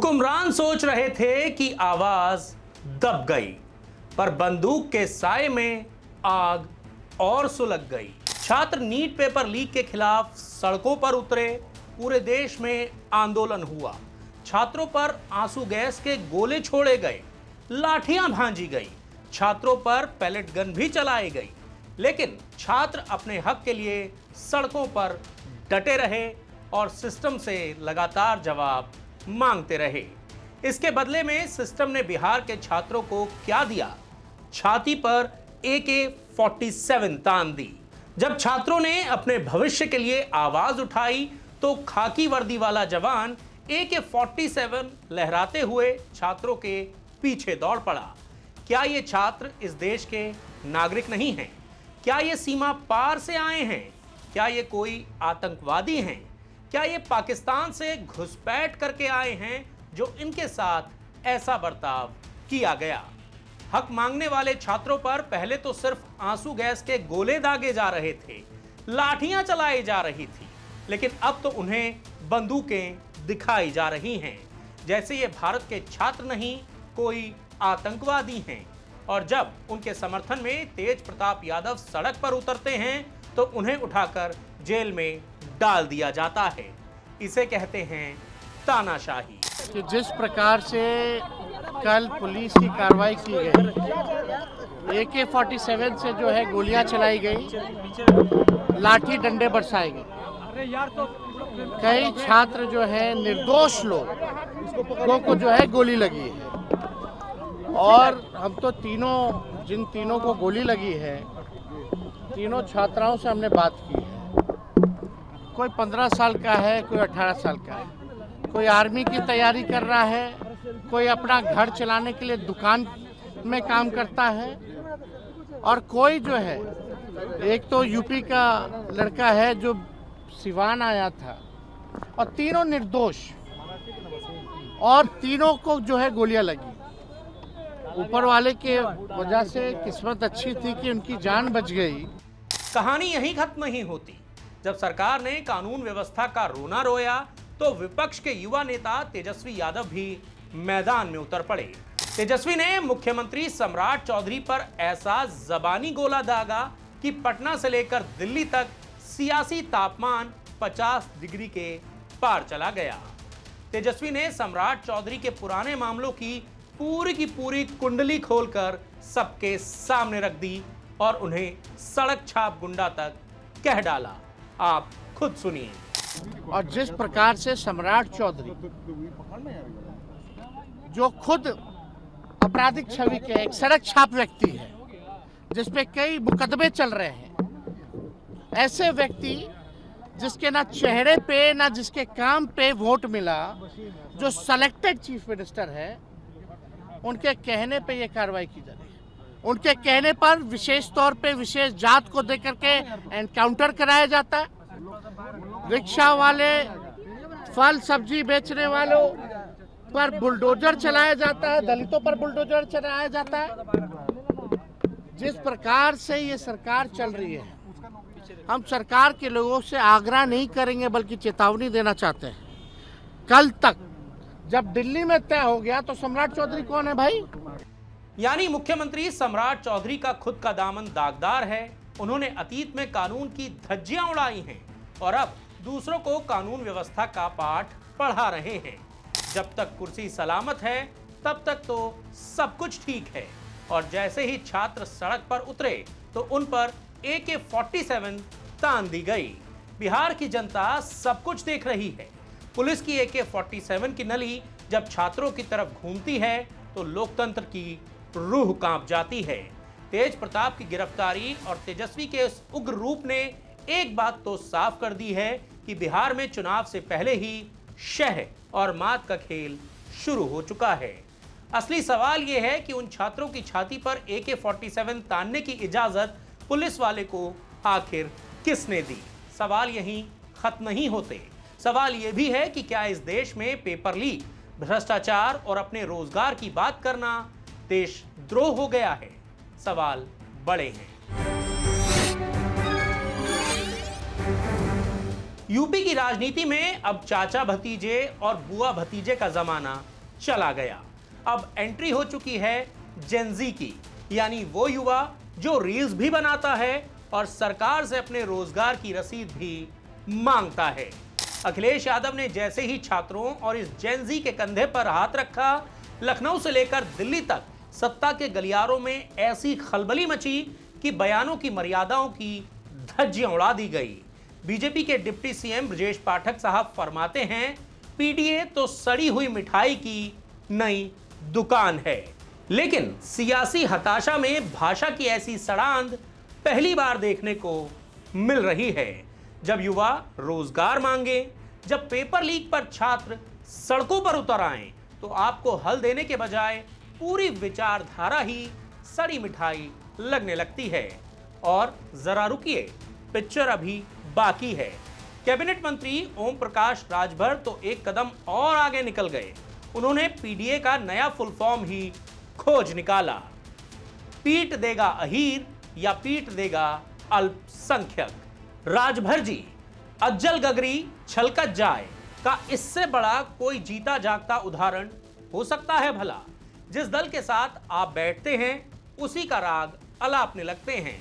हुक्मरान सोच रहे थे कि आवाज दब गई, पर बंदूक के साए में आग और सुलग गई। छात्र नीट पेपर लीक के खिलाफ सड़कों पर उतरे, पूरे देश में आंदोलन हुआ। छात्रों पर आंसू गैस के गोले छोड़े गए, लाठियां भांजी गई, छात्रों पर पैलेट गन भी चलाई गई, लेकिन छात्र अपने हक के लिए सड़कों पर डटे रहे और सिस्टम से लगातार जवाब मांगते रहे। इसके बदले में सिस्टम ने बिहार के छात्रों को क्या दिया? छाती पर AK-47 तान दी। जब छात्रों ने अपने भविष्य के लिए आवाज उठाई तो खाकी वर्दी वाला जवान AK-47 लहराते हुए छात्रों के पीछे दौड़ पड़ा। क्या ये छात्र इस देश के नागरिक नहीं हैं? क्या ये सीमा पार से आए हैं? क्या ये कोई आतंकवादी हैं? क्या ये पाकिस्तान से घुसपैठ करके आए हैं जो इनके साथ ऐसा बर्ताव किया गया? हक मांगने वाले छात्रों पर पहले तो सिर्फ आंसू गैस के गोले दागे जा रहे थे, लाठियां चलाई जा रही थी, लेकिन अब तो उन्हें बंदूकें दिखाई जा रही हैं, जैसे ये भारत के छात्र नहीं कोई आतंकवादी हैं। और जब उनके समर्थन में तेज प्रताप यादव सड़क पर उतरते हैं तो उन्हें उठाकर जेल में डाल दिया जाता है। इसे कहते हैं तानाशाही। कि जिस प्रकार से कल पुलिस की कार्रवाई की गई, AK-47 से जो है गोलियां चलाई गई, लाठी डंडे बरसाए गए, कई छात्र जो है निर्दोष लोगों को जो है गोली लगी है। और हम तो जिन तीनों को गोली लगी है, तीनों छात्राओं से हमने बात की है। कोई 15 साल का है, कोई 18 साल का है, कोई आर्मी की तैयारी कर रहा है, कोई अपना घर चलाने के लिए दुकान में काम करता है, और कोई जो है एक तो यूपी का लड़का है जो सिवान आया था, और तीनों निर्दोष, और तीनों को जो है गोलियां लगी। ऊपर वाले के वजह से किस्मत अच्छी थी कि उनकी जान बच गई। कहानी यहीं खत्म नहीं होती। जब सरकार ने कानून व्यवस्था का रोना रोया तो विपक्ष के युवा नेता तेजस्वी यादव भी मैदान में उतर पड़े। तेजस्वी ने मुख्यमंत्री सम्राट चौधरी पर ऐसा जबानी गोला दागा कि पटना से लेकर दिल्ली तक सियासी तापमान 50 डिग्री के पार चला गया। तेजस्वी ने सम्राट चौधरी के पुराने मामलों की पूरी कुंडली खोलकर सबके सामने रख दी और उन्हें सड़क छाप गुंडा तक कह डाला। आप खुद सुनिए। और जिस प्रकार से सम्राट चौधरी, जो खुद आपराधिक छवि के एक सड़क छाप व्यक्ति है, जिसपे कई मुकदमे चल रहे हैं, ऐसे व्यक्ति जिसके ना चेहरे पे ना जिसके काम पे वोट मिला, जो सेलेक्टेड चीफ मिनिस्टर है, उनके कहने पे ये कार्रवाई की जा रही है। उनके कहने पर विशेष तौर पे विशेष जात को देकर के एनकाउंटर कराया जाता है। रिक्शा वाले, फल सब्जी बेचने वालों पर बुलडोजर चलाया जाता है, दलितों पर बुलडोजर चलाया जाता है। जिस प्रकार से ये सरकार चल रही है, हम सरकार के लोगों से आग्रह नहीं करेंगे बल्कि चेतावनी देना चाहते हैं। कल तक जब दिल्ली में तय हो गया तो सम्राट चौधरी कौन है भाई? यानी मुख्यमंत्री सम्राट चौधरी का खुद का दामन दागदार है। उन्होंने अतीत में कानून की धज्जियां उड़ाई हैं और अब दूसरों को कानून व्यवस्था का पाठ पढ़ा रहे हैं। जब तक कुर्सी सलामत है तब तक तो सब कुछ ठीक है, और जैसे ही छात्र सड़क पर उतरे तो उन पर AK-47 तान दी गई। बिहार की जनता सब कुछ देख रही है। पुलिस की AK-47 की नली जब छात्रों की तरफ घूमती है तो लोकतंत्र की रूह कांप जाती है। तेज प्रताप की गिरफ्तारी और तेजस्वी के इस उग्र रूप ने एक बात तो साफ कर दी है कि बिहार में चुनाव से पहले ही शह और मात का खेल शुरू हो चुका है। असली सवाल यह है कि उन छात्रों की छाती पर AK-47 तानने की इजाजत पुलिस वाले को आखिर किसने दी? सवाल यहीं खत्म नहीं होते। सवाल यह भी है कि क्या इस देश में पेपर लीक, भ्रष्टाचार और अपने रोजगार की बात करना देशद्रोह हो गया है? सवाल बड़े हैं। यूपी की राजनीति में अब चाचा भतीजे और बुआ भतीजे का जमाना चला गया। अब एंट्री हो चुकी है जेनजी की, यानी वो युवा जो रील्स भी बनाता है और सरकार से अपने रोजगार की रसीद भी मांगता है। अखिलेश यादव ने जैसे ही छात्रों और इस जेनजी के कंधे पर हाथ रखा, लखनऊ से लेकर दिल्ली तक सत्ता के गलियारों में ऐसी खलबली मची कि बयानों की मर्यादाओं की धज्जियां उड़ा दी गई। बीजेपी के डिप्टी सीएम ब्रजेश पाठक साहब फरमाते हैं, पीडीए तो सड़ी हुई मिठाई की नई दुकान है। लेकिन सियासी हताशा में भाषा की ऐसी सड़ांध पहली बार देखने को मिल रही है। जब युवा रोजगार मांगे, जब पेपर लीक पर छात्र सड़कों पर उतर आए, तो आपको हल देने के बजाय पूरी विचारधारा ही सड़ी मिठाई लगने लगती है। और जरा रुकिए, पिक्चर अभी बाकी है। कैबिनेट मंत्री ओम प्रकाश राजभर तो एक कदम और आगे निकल गए। उन्होंने पीडीए का नया फुल फॉर्म ही खोज निकाला। पीट देगा अहीर या पीट देगा अल्पसंख्यक। राजभर जी, अज्जल गगरी छलकत जाए का इससे बड़ा कोई जीता जागता उदाहरण हो सकता है भला? जिस दल के साथ आप बैठते हैं उसी का राग अलापने लगते हैं।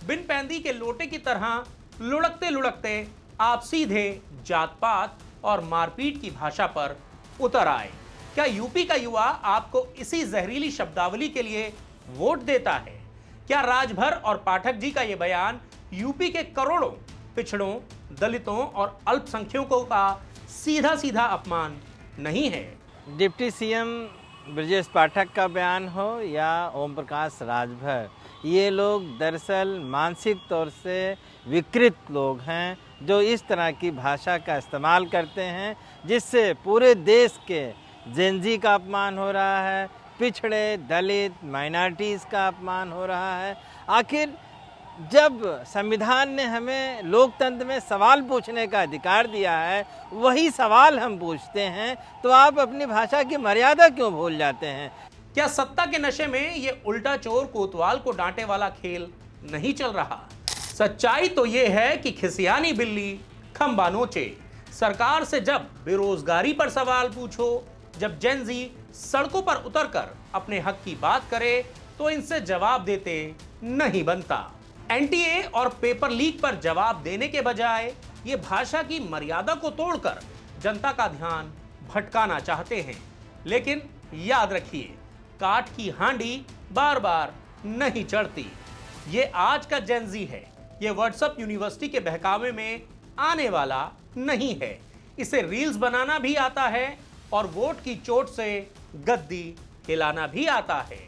बिन पैंदी के लोटे की तरह लुढ़कते लुढ़कते आप सीधे जात पात और मारपीट की भाषा पर उतर आए। क्या यूपी का युवा आपको इसी जहरीली शब्दावली के लिए वोट देता है? क्या राजभर और पाठक जी का यह बयान यूपी के करोड़ों पिछड़ों, दलितों और अल्पसंख्यकों का सीधा सीधा अपमान नहीं है? डिप्टी सीएम ब्रजेश पाठक का बयान हो या ओम प्रकाश राजभर, ये लोग दरअसल मानसिक तौर से विकृत लोग हैं जो इस तरह की भाषा का इस्तेमाल करते हैं, जिससे पूरे देश के जेनजी का अपमान हो रहा है, पिछड़े, दलित, माइनॉरिटीज़ का अपमान हो रहा है। आखिर जब संविधान ने हमें लोकतंत्र में सवाल पूछने का अधिकार दिया है, वही सवाल हम पूछते हैं, तो आप अपनी भाषा की मर्यादा क्यों भूल जाते हैं? क्या सत्ता के नशे में ये उल्टा चोर कोतवाल को डांटे वाला खेल नहीं चल रहा? सच्चाई तो ये है कि खिसियानी बिल्ली खंबा नोचे। सरकार से जब बेरोजगारी पर सवाल पूछो, जब जेनजी सड़कों पर उतरकर अपने हक की बात करे, तो इनसे जवाब देते नहीं बनता। एनटीए और पेपर लीक पर जवाब देने के बजाय ये भाषा की मर्यादा को तोड़कर जनता का ध्यान भटकाना चाहते हैं। लेकिन याद रखिए, काठ की हांडी बार बार नहीं चढ़ती। ये आज का जेनजी है, ये व्हाट्सएप यूनिवर्सिटी के बहकावे में आने वाला नहीं है। इसे रील्स बनाना भी आता है और वोट की चोट से गद्दी हिलाना भी आता है।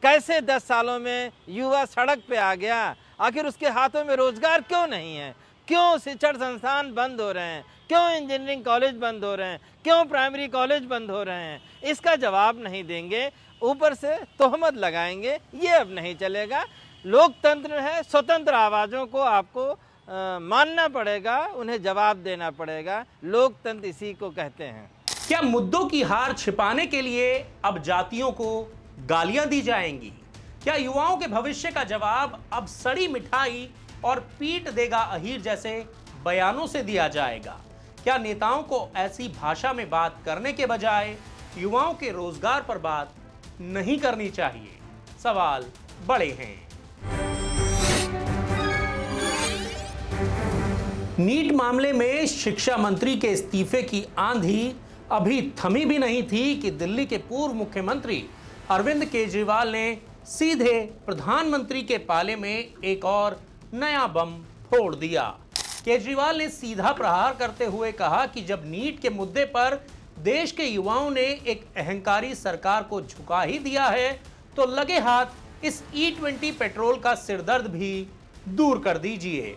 कैसे 10 सालों में युवा सड़क पे आ गया? आखिर उसके हाथों में रोजगार क्यों नहीं है? क्यों शिक्षण संस्थान बंद हो रहे हैं? क्यों इंजीनियरिंग कॉलेज बंद हो रहे हैं? क्यों प्राइमरी कॉलेज बंद हो रहे हैं? इसका जवाब नहीं देंगे, ऊपर से तोहमत लगाएंगे। ये अब नहीं चलेगा। लोकतंत्र है, स्वतंत्र आवाज़ों को आपको मानना पड़ेगा, उन्हें जवाब देना पड़ेगा। लोकतंत्र इसी को कहते हैं। क्या मुद्दों की हार छिपाने के लिए अब जातियों को गालियां दी जाएंगी? क्या युवाओं के भविष्य का जवाब अब सड़ी मिठाई और पीट देगा अहीर जैसे बयानों से दिया जाएगा? क्या नेताओं को ऐसी भाषा में बात करने के बजाय युवाओं के रोजगार पर बात नहीं करनी चाहिए? सवाल बड़े हैं। नीट मामले में शिक्षा मंत्री के इस्तीफे की आंधी अभी थमी भी नहीं थी कि दिल्ली के पूर्व मुख्यमंत्री अरविंद केजरीवाल ने सीधे प्रधानमंत्री के पाले में एक और नया बम फोड़ दिया। केजरीवाल ने सीधा प्रहार करते हुए कहा कि जब नीट के मुद्दे पर देश के युवाओं ने एक अहंकारी सरकार को झुका ही दिया है, तो लगे हाथ इस E20 पेट्रोल का सिरदर्द भी दूर कर दीजिए।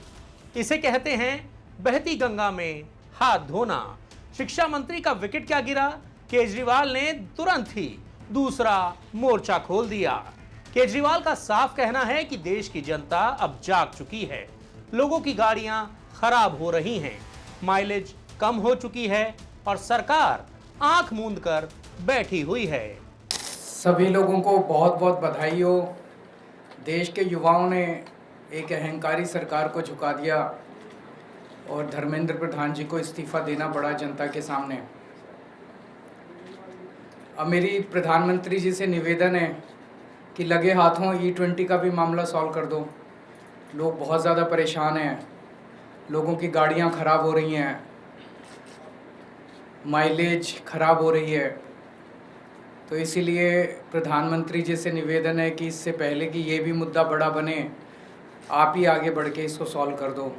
इसे कहते हैं बहती गंगा में हाथ धोना। शिक्षा मंत्री का विकेट क्या गिरा? केजरीवाल ने तुरंत ही दूसरा मोर्चा खोल दिया। केजरीवाल का साफ कहना है कि देश की जनता अब जाग चुकी है। लोगों की गाड़ियां खराब हो रही हैं, माइलेज कम हो चुकी है और सरकार आंख मूंद कर बैठी हुई है। सभी लोगों को बहुत बहुत बधाई हो। देश के युवाओं ने एक अहंकारी सरकार को झुका दिया और धर्मेंद्र प्रधान जी को इस्तीफा देना पड़ा जनता के सामने। अब मेरी प्रधानमंत्री जी से निवेदन है कि लगे हाथों E20 का भी मामला सॉल्व कर दो। लोग बहुत ज़्यादा परेशान हैं, लोगों की गाड़ियां ख़राब हो रही हैं, माइलेज ख़राब हो रही है। तो इसीलिए प्रधानमंत्री जी से निवेदन है कि इससे पहले कि ये भी मुद्दा बड़ा बने, आप ही आगे बढ़ के इसको सॉल्व कर दो।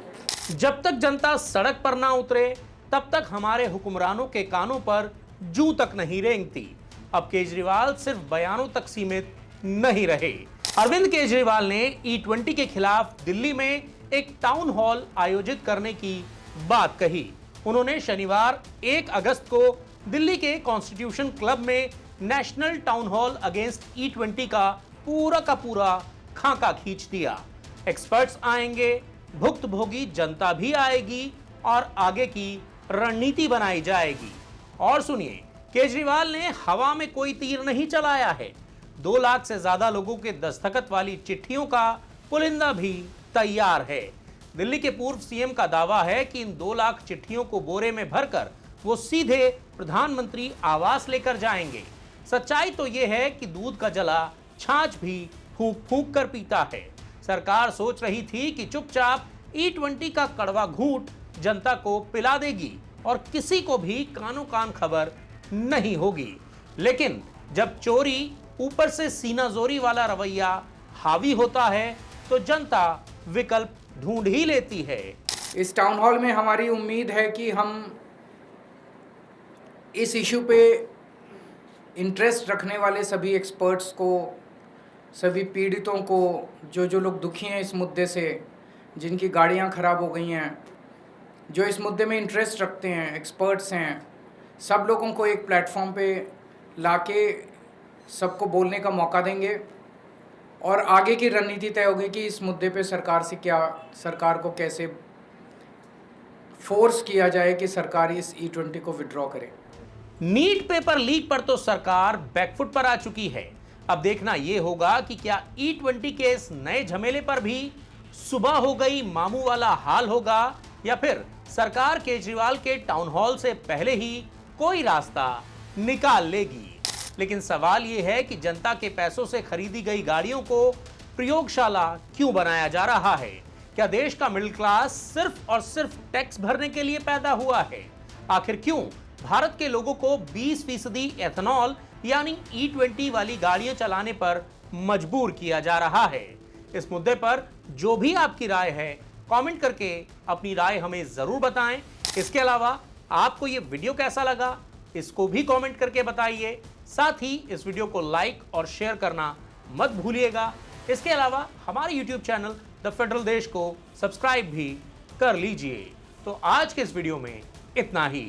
जब तक जनता सड़क पर ना उतरे तब तक हमारे हुक्मरानों के कानों पर जूं तक नहीं रेंगती। अब केजरीवाल सिर्फ बयानों तक सीमित नहीं रहे। अरविंद केजरीवाल ने E20 के खिलाफ दिल्ली में एक टाउन हॉल आयोजित करने की बात कही। उन्होंने शनिवार 1 अगस्त को दिल्ली के कॉन्स्टिट्यूशन क्लब में national town hall against E20 का पूरा खाका खींच दिया। एक्सपर्ट्स आएंगे, भुक्तभोगी जनता भी आएगी और आगे की रणनीति बनाई जाएगी। और सुनिए, केजरीवाल ने हवा में कोई तीर नहीं चलाया है। 2 लाख से ज्यादा लोगों के दस्तखत वाली चिट्ठियों का पुलिंदा भी तैयार है। दिल्ली के पूर्व सीएम का दावा है कि इन 2 लाख चिट्ठियों को बोरे में भरकर वो सीधे प्रधानमंत्री आवास लेकर जाएंगे। सच्चाई तो यह है कि दूध का जला छाछ भी फूंक फूंक कर पीता है। सरकार सोच रही थी कि चुपचाप E20 का कड़वा घूंट जनता को पिला देगी और किसी को भी कानो कान खबर नहीं होगी। लेकिन जब चोरी ऊपर से सीनाजोरी वाला रवैया हावी होता है तो जनता विकल्प ढूंढ ही लेती है। इस टाउन हॉल में हमारी उम्मीद है कि हम इस इशू पे इंटरेस्ट रखने वाले सभी एक्सपर्ट्स को, सभी पीड़ितों को, जो लोग दुखी हैं इस मुद्दे से, जिनकी गाड़ियां ख़राब हो गई हैं, जो इस मुद्दे में इंटरेस्ट रखते हैं, एक्सपर्ट्स हैं, सब लोगों को एक प्लेटफॉर्म पे लाके सबको बोलने का मौका देंगे और आगे की रणनीति तय होगी कि इस मुद्दे पे सरकार को कैसे फोर्स किया जाए कि सरकार इस E20 को विड्रॉ करे। नीट पेपर लीक पर तो सरकार बैकफुट पर आ चुकी है। अब देखना यह होगा कि क्या E20 के इस नए झमेले पर भी सुबह हो गई मामू वाला हाल होगा या फिर सरकार केजरीवाल के टाउन हॉल से पहले ही कोई रास्ता निकाल लेगी। लेकिन सवाल यह है कि जनता के पैसों से खरीदी गई गाड़ियों को प्रयोगशाला क्यों बनाया जा रहा है? क्या देश का मिडिल क्लास सिर्फ और सिर्फ टैक्स भरने के लिए पैदा हुआ है? आखिर क्यों भारत के लोगों को 20% एथेनॉल यानी E20 वाली गाड़ियां चलाने पर मजबूर किया जा रहा है? इस मुद्दे पर जो भी आपकी राय है, कमेंट करके अपनी राय हमें जरूर बताएं। इसके अलावा आपको ये वीडियो कैसा लगा, इसको भी कमेंट करके बताइए। साथ ही इस वीडियो को लाइक और शेयर करना मत भूलिएगा। इसके अलावा हमारे YouTube चैनल द फेडरल देश को सब्सक्राइब भी कर लीजिए। तो आज के इस वीडियो में इतना ही।